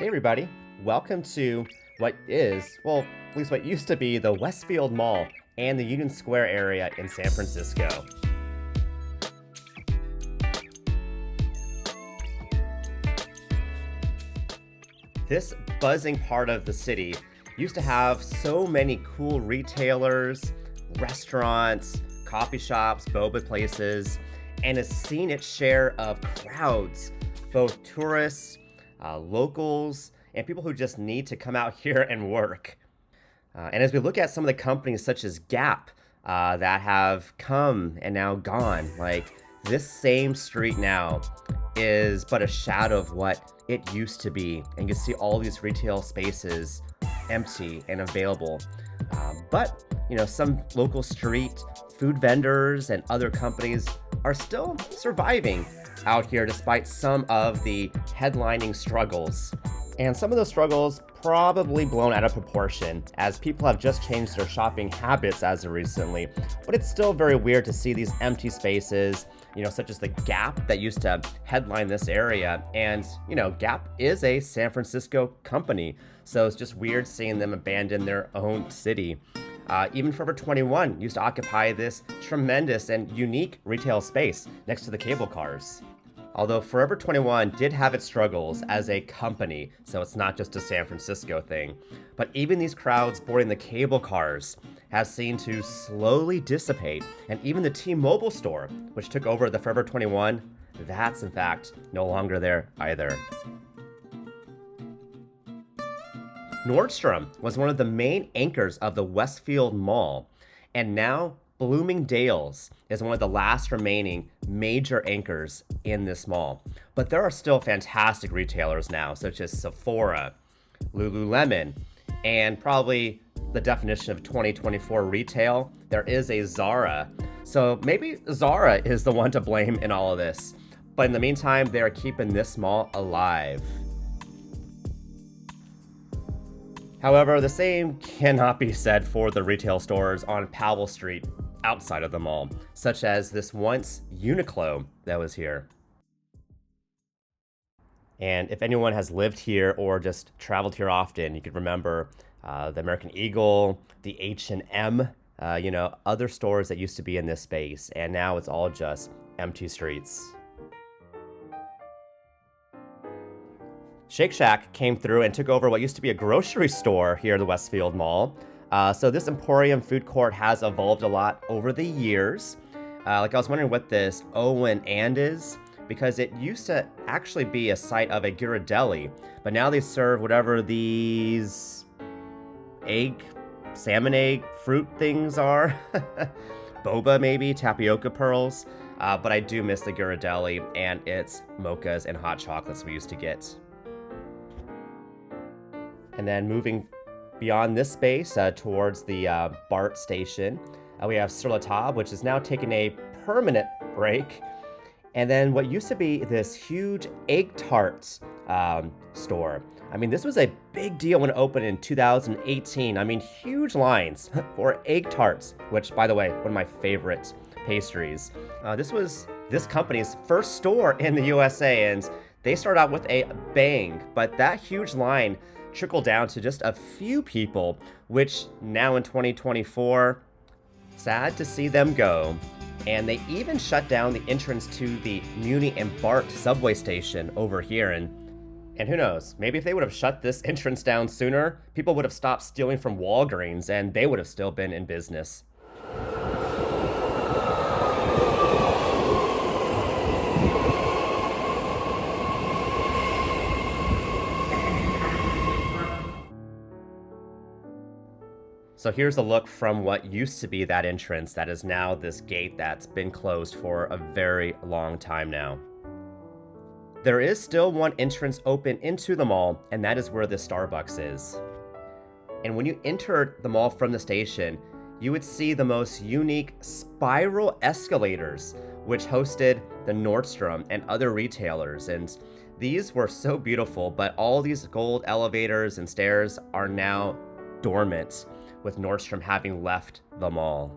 Hey everybody, welcome to what is, well, at least what used to be the Westfield Mall and the Union Square area in San Francisco. This buzzing part of the city used to have so many cool retailers, restaurants, coffee shops, boba places, and has seen its share of crowds, both tourists, locals, and people who just need to come out here and work. And as we look at some of the companies such as Gap that have come and now gone, like this same street now is but a shadow of what it used to be. And you see all these retail spaces empty and available. But, some local street food vendors and other companies are still surviving out here despite some of the headlining struggles. And some of those struggles probably blown out of proportion as people have just changed their shopping habits as of recently. But it's still very weird to see these empty spaces, such as the Gap that used to headline this area. And, Gap is a San Francisco company, so it's just weird seeing them abandon their own city. Even Forever 21 used to occupy this tremendous and unique retail space next to the cable cars. Although Forever 21 did have its struggles as a company, so it's not just a San Francisco thing. But even these crowds boarding the cable cars have seen to slowly dissipate, and even the T-Mobile store, which took over the Forever 21, that's in fact no longer there either. Nordstrom was one of the main anchors of the Westfield Mall, and now Bloomingdale's is one of the last remaining major anchors in this mall. But there are still fantastic retailers now, such as Sephora, Lululemon, and probably the definition of 2024 retail, there is a Zara. So maybe Zara is the one to blame in all of this. But in the meantime, they are keeping this mall alive. However, the same cannot be said for the retail stores on Powell Street outside of the mall, such as this once Uniqlo that was here. And if anyone has lived here or just traveled here often, you could remember the American Eagle, the H&M, other stores that used to be in this space, and now it's all just empty streets. Shake Shack came through and took over what used to be a grocery store here at the Westfield Mall. So this Emporium food court has evolved a lot over the years. I was wondering what this Owen and is, because it used to actually be a site of a Ghirardelli, but now they serve whatever these salmon egg fruit things are. Boba maybe, tapioca pearls. But I do miss the Ghirardelli and its mochas and hot chocolates we used to get. And then moving beyond this space towards the BART station, we have Sur La Table, which is now taking a permanent break. And then what used to be this huge egg tarts store. This was a big deal when it opened in 2018. Huge lines for egg tarts, which, by the way, one of my favorite pastries. This was this company's first store in the USA, and they started out with a bang, but that huge line trickled down to just a few people, which now in 2024, sad to see them go. And they even shut down the entrance to the MUNI and BART subway station over here. And who knows, maybe if they would have shut this entrance down sooner, people would have stopped stealing from Walgreens and they would have still been in business. So here's a look from what used to be that entrance that is now this gate that's been closed for a very long time now. There is still one entrance open into the mall, and that is where the Starbucks is. And when you entered the mall from the station, you would see the most unique spiral escalators, which hosted the Nordstrom and other retailers. And these were so beautiful, but all these gold elevators and stairs are now dormant, with Nordstrom having left the mall.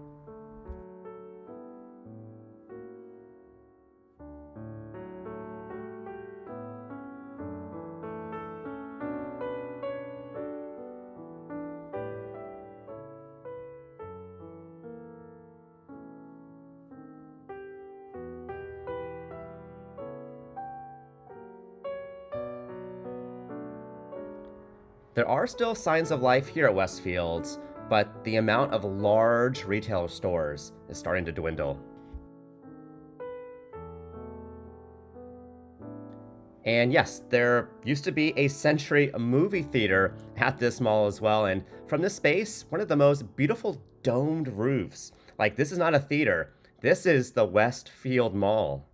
There are still signs of life here at Westfield, but the amount of large retailer stores is starting to dwindle. And yes, there used to be a Century movie theater at this mall as well. And from this space, one of the most beautiful domed roofs. Like, this is not a theater, this is the Westfield Mall.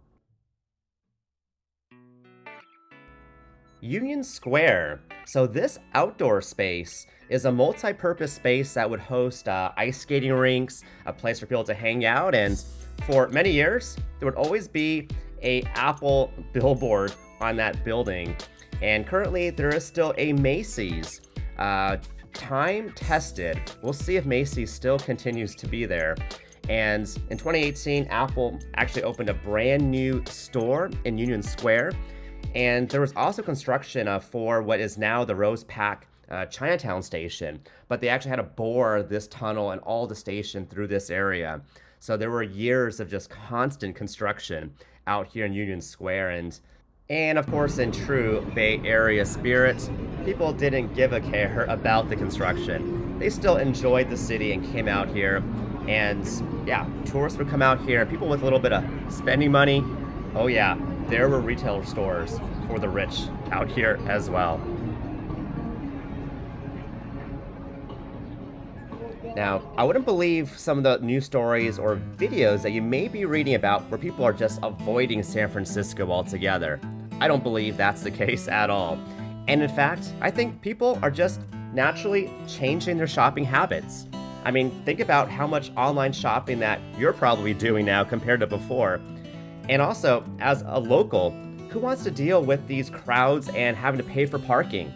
Union Square. So this outdoor space is a multi-purpose space that would host ice skating rinks, a place for people to hang out, and for many years, there would always be a Apple billboard on that building. And currently, there is still a Macy's. Time tested. We'll see if Macy's still continues to be there. And in 2018, Apple actually opened a brand new store in Union Square. And there was also construction for what is now the Rose Pack Chinatown station. But they actually had to bore this tunnel and all the station through this area. So there were years of just constant construction out here in Union Square. And of course, in true Bay Area spirit, people didn't give a care about the construction. They still enjoyed the city and came out here. And yeah, tourists would come out here, and people with a little bit of spending money, oh yeah, there were retail stores for the rich out here as well. Now, I wouldn't believe some of the news stories or videos that you may be reading about where people are just avoiding San Francisco altogether. I don't believe that's the case at all. And in fact, I think people are just naturally changing their shopping habits. I mean, think about how much online shopping that you're probably doing now compared to before. And also, as a local, who wants to deal with these crowds and having to pay for parking?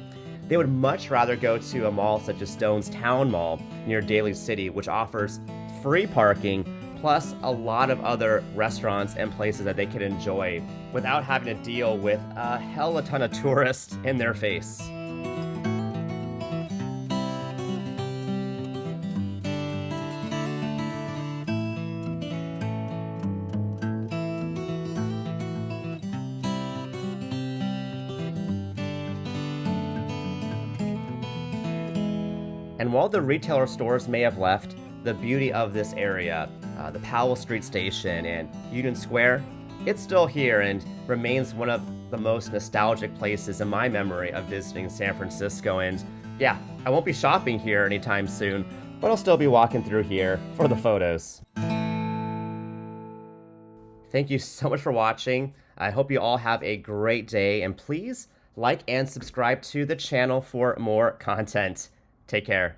They would much rather go to a mall such as Stone's Town Mall near Daly City, which offers free parking, plus a lot of other restaurants and places that they can enjoy without having to deal with a hell of a ton of tourists in their face. And while the retailer stores may have left, the beauty of this area, the Powell Street station and Union Square, it's still here and remains one of the most nostalgic places in my memory of visiting San Francisco. And yeah, I won't be shopping here anytime soon, but I'll still be walking through here for the photos. Thank you so much for watching. I hope you all have a great day, and please like and subscribe to the channel for more content. Take care.